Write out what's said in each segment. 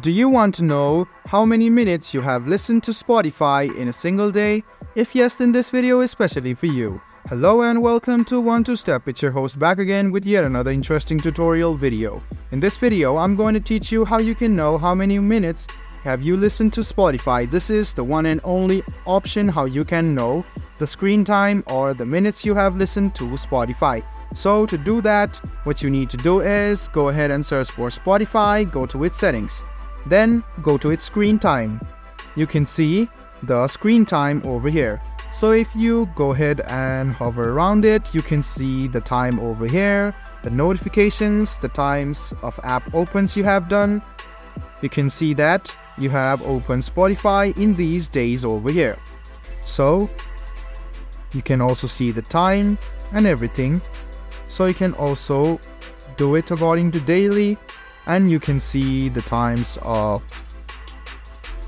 Do you want to know how many minutes you have listened to Spotify in a single day? If yes, then this video is especially for you. Hello and welcome to 1-2-Step. It's your host back again with yet another interesting tutorial video. In this video, I'm going to teach you how you can know how many minutes have you listened to Spotify. This is the one and only option how you can know the screen time or the minutes you have listened to Spotify. So to do that, what you need to do is go ahead and search for Spotify, go to its settings. Then go to its screen time. You can see the screen time over here. So if you go ahead and hover around it, you can see the time over here, the notifications, the times of app opens you have done. You can see that you have opened Spotify in these days over here. So you can also see the time and everything. So you can also do it according to daily, and you can see the times of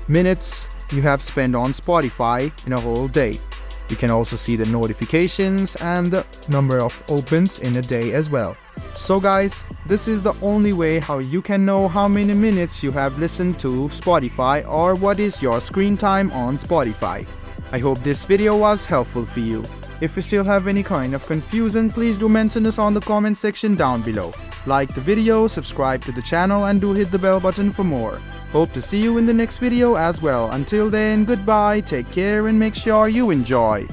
minutes you have spent on Spotify in a whole day. You can also see the notifications and the number of opens in a day as well. So guys, this is the only way how you can know how many minutes you have listened to Spotify or what is your screen time on Spotify. I hope this video was helpful for you. If you still have any kind of confusion, please do mention us on the comment section down below. Like the video, subscribe to the channel and do hit the bell button for more. Hope to see you in the next video as well. Until then, goodbye, take care and make sure you enjoy.